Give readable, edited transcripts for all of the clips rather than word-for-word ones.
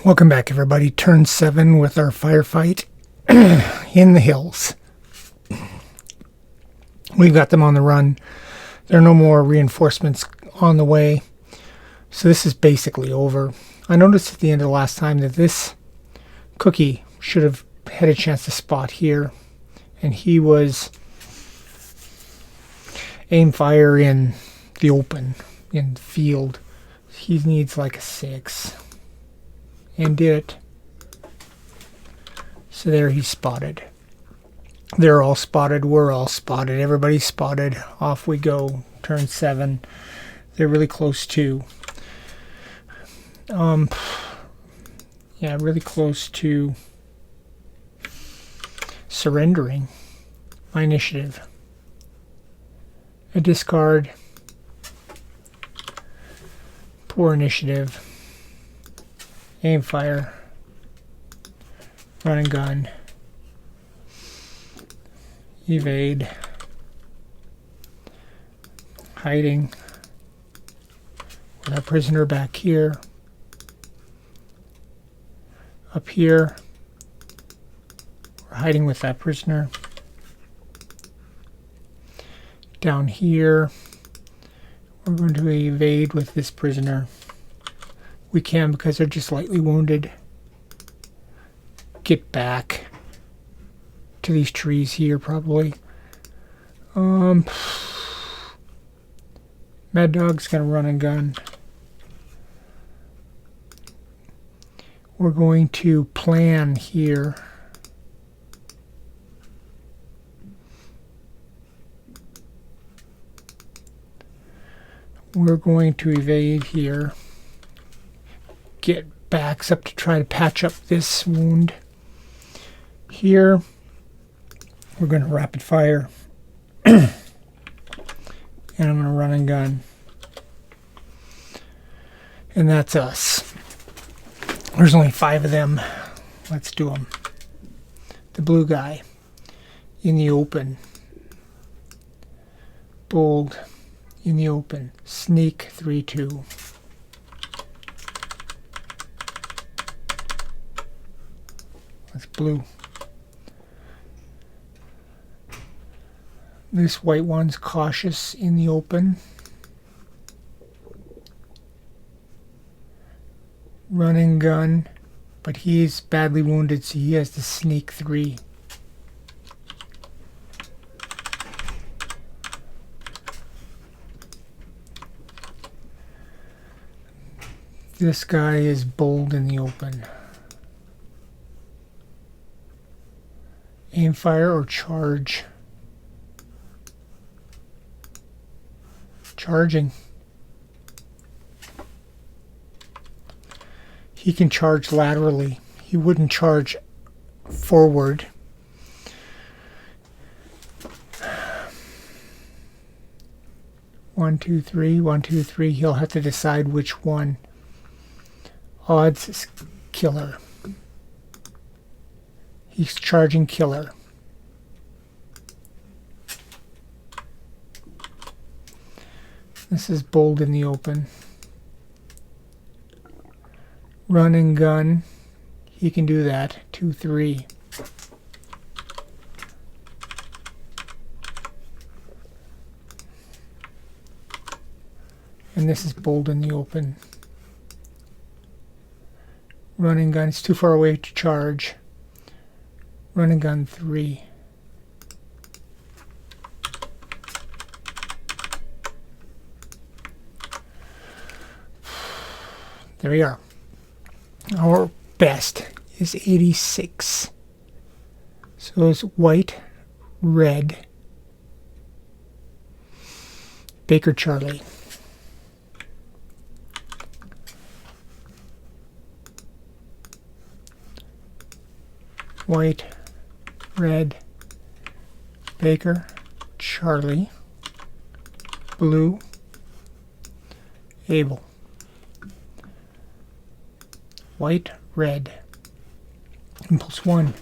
Welcome back, everybody. Turn 7 with our firefight in the hills. We've got them on the run. There are no more reinforcements on the way. So this is basically over. I noticed at the end of the last time that this cookie should have had a chance to spot here. And he was aim fire in the open, in the field. He needs like a 6. And did it. So there he's spotted. They're all spotted. We're all spotted. Everybody's spotted. Off we go. Turn 7. They're really close to. Yeah, really close to surrendering my initiative. A discard. Poor initiative. Aim fire. Run and gun. Evade. Hiding. With our prisoner back here. Up here. We're hiding with that prisoner. Down here. We're going to evade with this prisoner. We can, because they're just lightly wounded, get back to these trees here, probably. Mad Dog's gonna run and gun. We're going to plan here. We're going to evade here. Get backs up to try to patch up this wound. Here, we're going to rapid fire. And I'm going to run and gun. And that's us. There's only 5 of them. Let's do them. The blue guy in the open. Bold in the open. Sneak 3-2. That's blue. This white one's cautious in the open. Run and gun, but he's badly wounded, so he has to sneak 3. This guy is bold in the open. Aim fire or charge? Charging. He can charge laterally. He wouldn't charge forward. One, two, three. 1, 2, 3. He'll have to decide which one. Odds is killer. He's charging killer. This is bold in the open. Run and gun. He can do that. 2, 3. And this is bold in the open. Run and gun. It's too far away to charge. Run and gun 3. There we are. Our best is 86. So it's white, red, Baker Charlie. White, red, Baker, Charlie, blue, Abel. White, red. Impulse 1.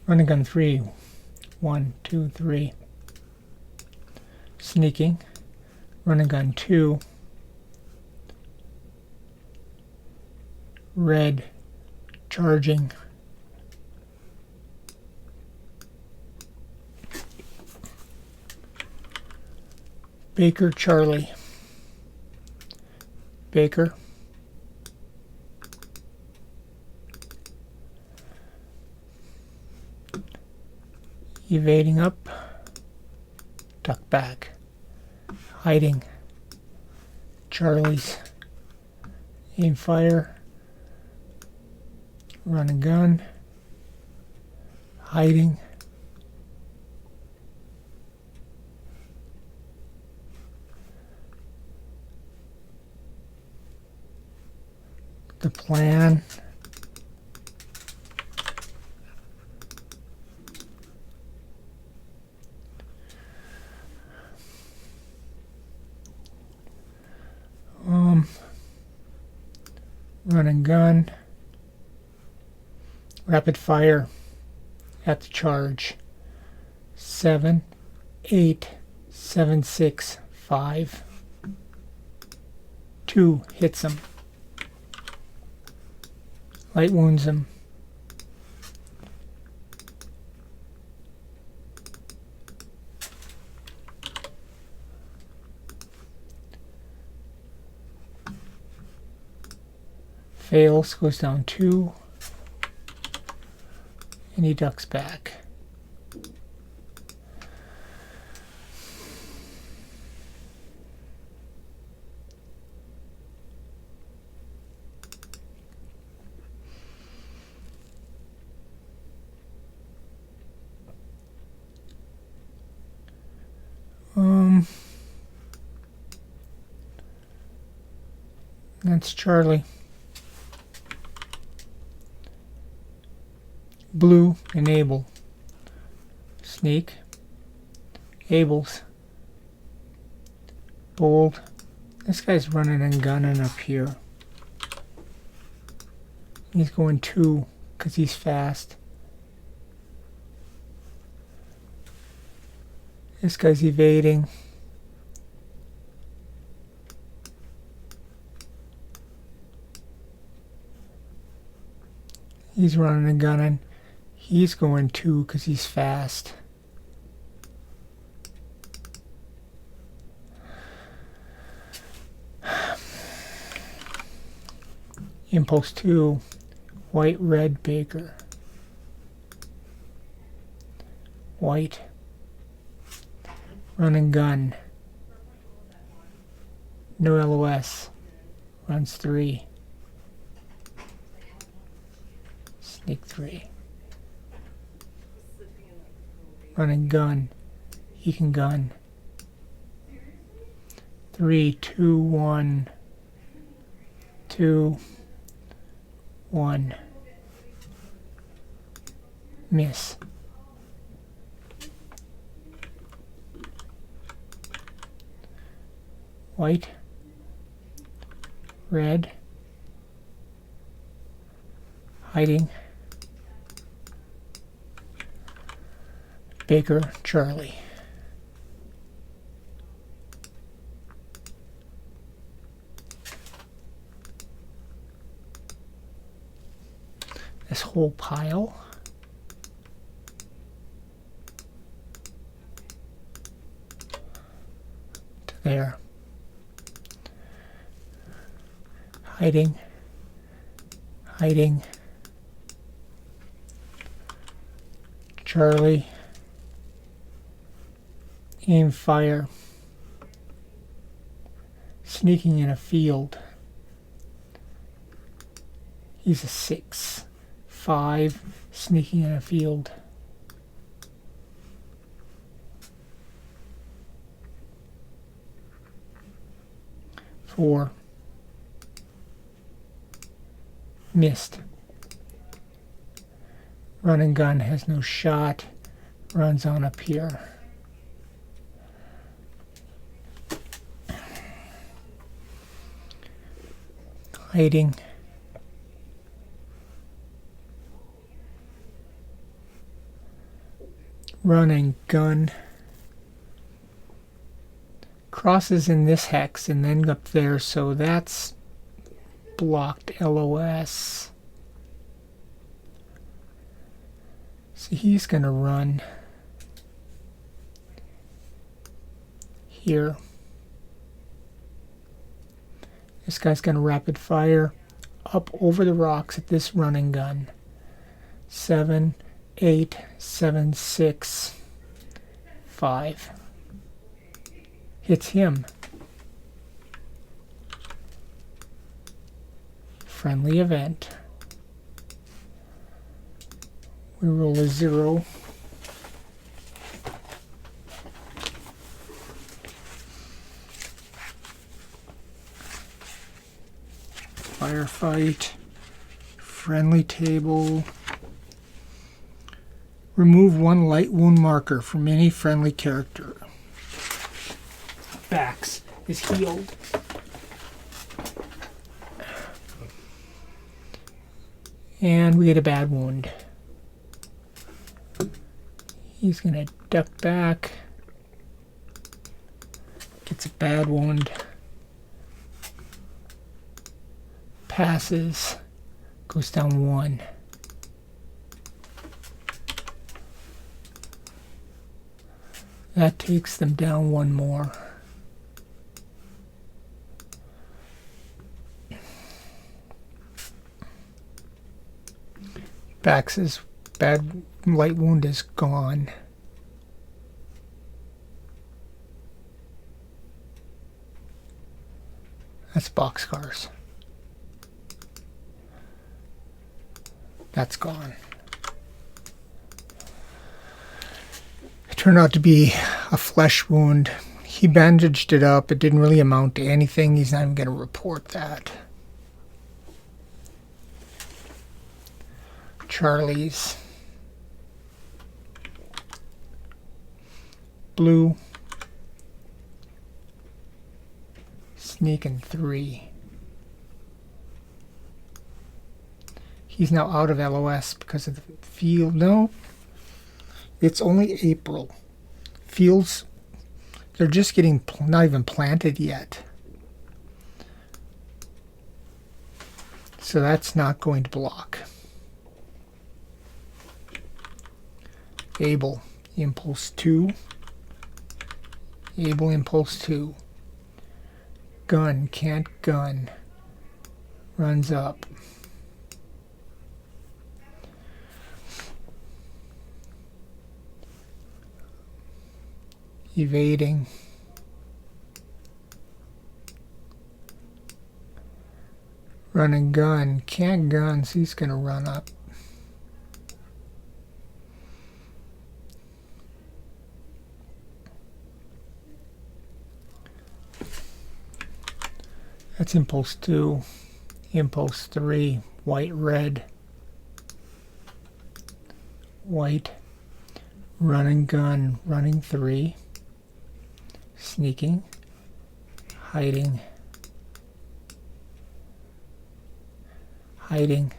Run and gun 3. 1, 2, 3. Sneaking. Run and gun 2. Red charging. Baker Charlie. Baker. Evading up. Duck back. Hiding. Charlie's. Aim fire. Run and gun. Hiding. The plan. Run and gun. Rapid fire at the charge. 7, 8, 7, 6, 5. 2 hits him. Light wounds him. Fails, goes down 2. And he ducks back. That's Charlie. Blue and Abel. Sneak. Abel's. Bold. This guy's running and gunning up here. He's going 2 because he's fast. This guy's evading. He's running and gunning. He's going 2 because he's fast. Impulse 2. White, red, Baker. White. Run and gun. No LOS. Runs 3. Sneak 3. Run and gun. He can gun. 3, 2, 1. 2, 1. Miss. White. Red. Hiding. Baker, Charlie. This whole pile. To there. Hiding. Hiding. Charlie. Aim fire. Sneaking in a field. He's a 6. 5. Sneaking in a field. 4. Missed. Run and gun has no shot. Runs on up here. Hiding. Run and gun. Crosses in this hex and then up there, so that's blocked LOS. So he's going to run here. This guy's going to rapid fire up over the rocks at this running gun. 7, 8, 7, 6, 5. Hits him. Friendly event. We roll a 0. Firefight. Friendly table. Remove 1 light wound marker from any friendly character. Bax is healed. And we get a bad wound. He's going to duck back. Gets a bad wound. Passes. Goes down 1. That takes them down 1 more. Bax's bad light wound is gone. That's boxcars. That's gone. It turned out to be a flesh wound. He bandaged it up. It didn't really amount to anything. He's not even going to report that. Charlie's. Blue. Sneaking 3. He's now out of LOS because of the field. No, it's only April. Fields, they're just getting not even planted yet. So that's not going to block. Able, impulse 2. Able, impulse 2. Gun, can't gun. Runs up. Evading. Running gun, can't gun, so he's going to run up. That's impulse 2, impulse 3, white, red, white, running gun, running 3, sneaking, hiding, hiding,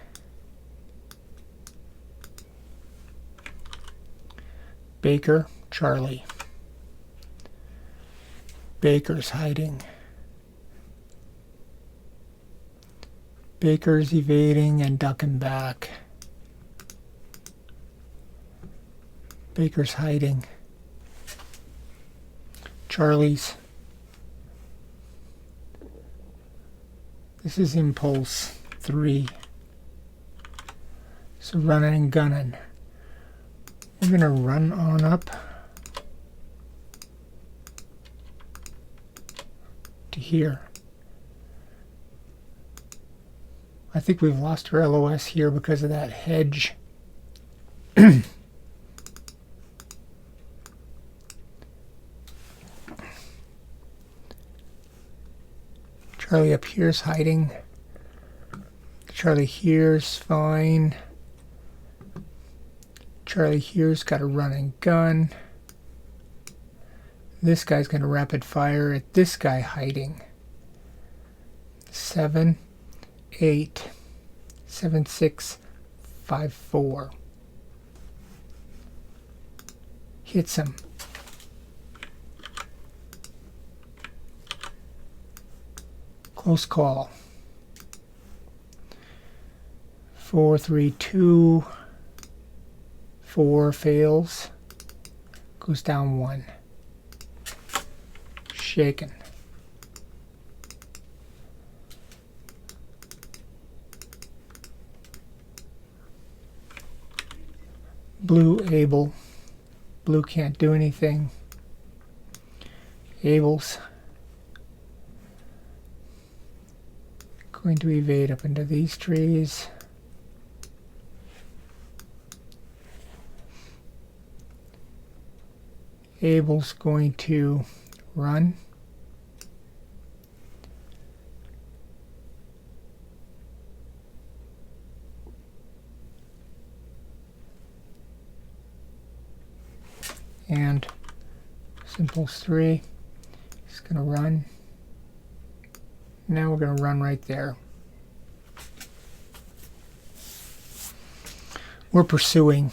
Baker, Charlie, Baker's hiding. Baker's evading and ducking back. Baker's hiding. Charlie's. This is impulse 3. So running and gunning. We're going to run on up to here. I think we've lost our LOS here because of that hedge. Charlie up here's hiding. Charlie here's fine. Charlie here's got a running gun. This guy's going to rapid fire at this guy hiding. 7, 8, 7, 6, 5, 4. Hits him. Close call. 4, 3, 2. 4 fails. Goes down 1. Shaken. Blue able. Blue can't do anything. Able's going to evade up into these trees. Able's going to run. And Simple's 3. He's going to run. Now we're going to run right there. We're pursuing.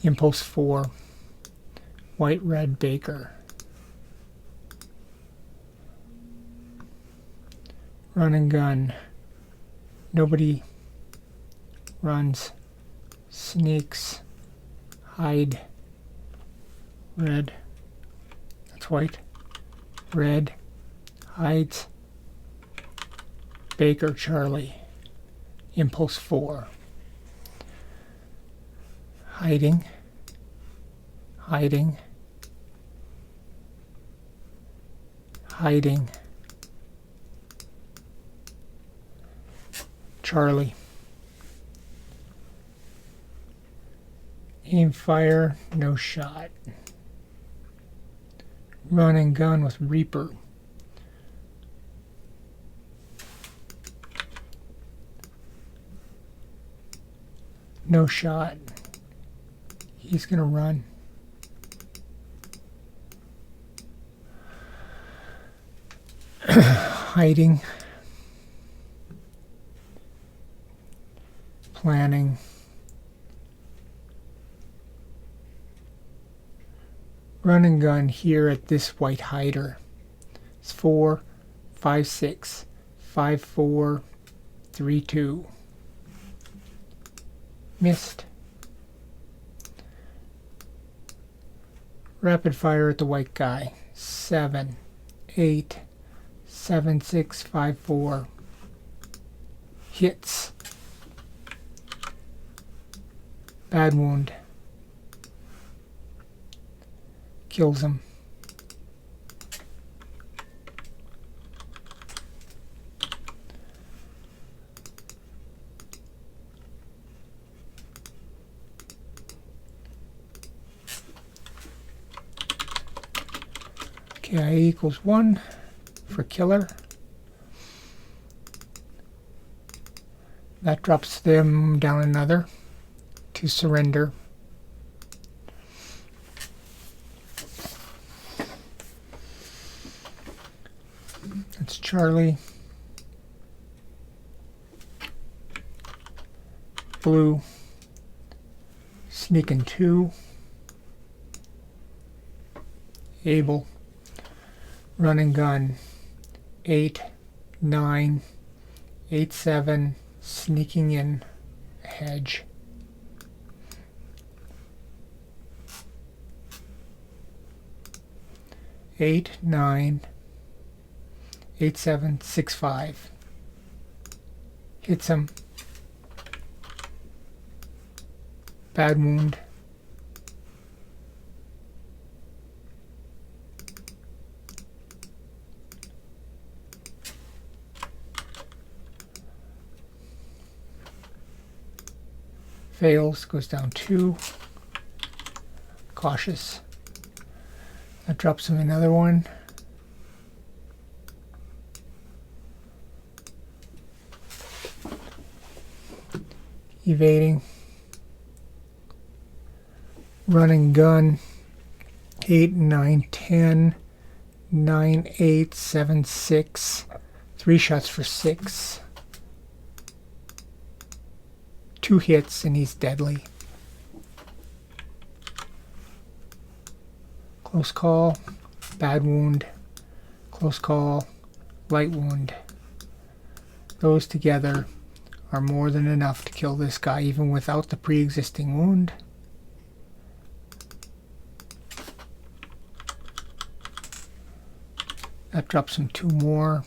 Impulse 4. White, red, Baker. Run and gun. Nobody runs. Sneaks. Hide. Red. That's white. Red. Hides. Baker, Charlie. Impulse 4. Hiding. Hiding. Hiding. Charlie. Aim, fire, no shot. Run and gun with Reaper. No shot. He's going to run. Hiding. Planning. Run and gun here at this white hider. It's 4, 5, 6, 5, 4, 3, 2. Missed. Rapid fire at the white guy. 7, 8, 7, 6, 5, 4. Hits. Bad wound. Kills him. Okay, I equals 1 for killer. That drops them down another to surrender. That's Charlie. Blue. Sneaking 2. Able. Run and gun. 8, 9, 8, 7. Sneaking in. Hedge. Eight, 9, 8, 7, 6, 5. Hits him. Bad wound. Fails, goes down 2. Cautious. That drops him another one. Evading. Run and gun. 8, 9, 10, 9, 8, 7, 6. 3 shots for 6. 2 hits and he's deadly. Close call. Bad wound. close call, light wound. Those together are more than enough to kill this guy, even without the pre-existing wound. That drops him 2 more.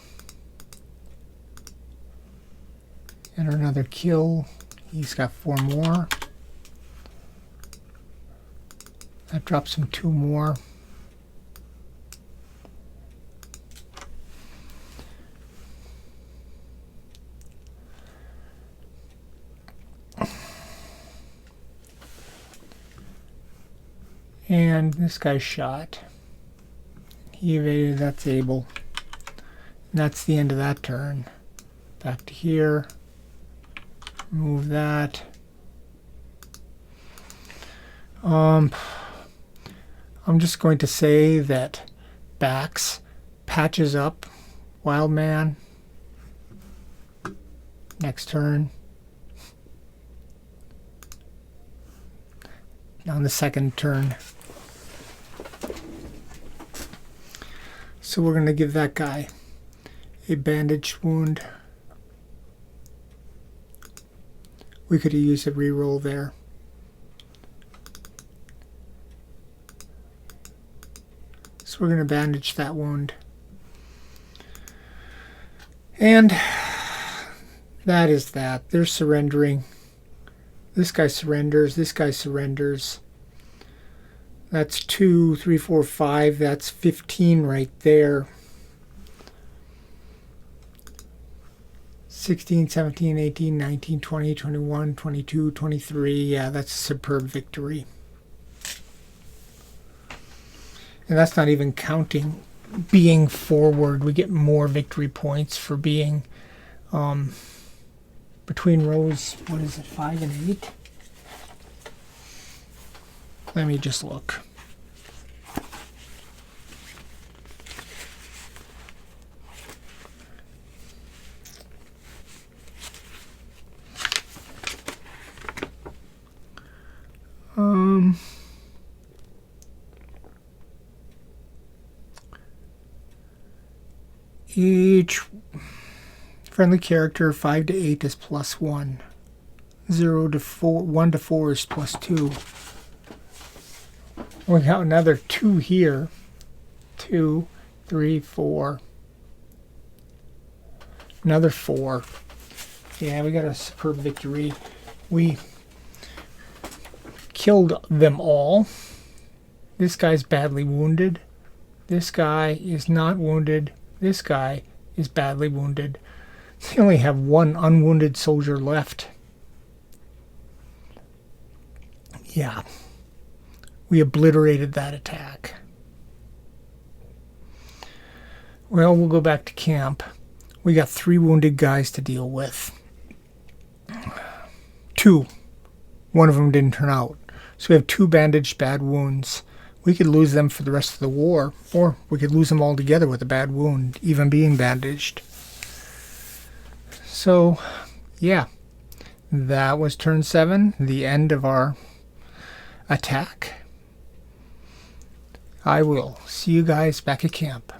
And another kill. He's got 4 more. That drops him 2 more. And this guy's shot. He evaded, that's Abel. And that's the end of that turn. Back to here. Move that. I'm just going to say that Bax patches up Wildman. Next turn. On the second turn. So we're going to give that guy a bandaged wound. We could have used a reroll there. So we're going to bandage that wound. And that is that. They're surrendering. This guy surrenders. This guy surrenders. That's 2, 3, 4, 5. That's 15 right there. 16, 17, 18, 19, 20, 21, 22, 23. Yeah, that's a superb victory. And that's not even counting being forward. We get more victory points for being between rows, what is it, 5 and 8? Let me just look. Each friendly character 5 to 8 is +1. 0 to 4, 1 to 4 is +2. We got another 2 here. 2, 3, 4. Another 4. Yeah, we got a superb victory. We killed them all. This guy's badly wounded. This guy is not wounded. This guy is badly wounded. They only have 1 unwounded soldier left. Yeah. We obliterated that attack. Well, we'll go back to camp. We got 3 wounded guys to deal with. 2. One of them didn't turn out. So we have 2 bandaged bad wounds. We could lose them for the rest of the war, or we could lose them all together with a bad wound, even being bandaged. So, yeah. That was turn 7, the end of our attack. I will see you guys back at camp.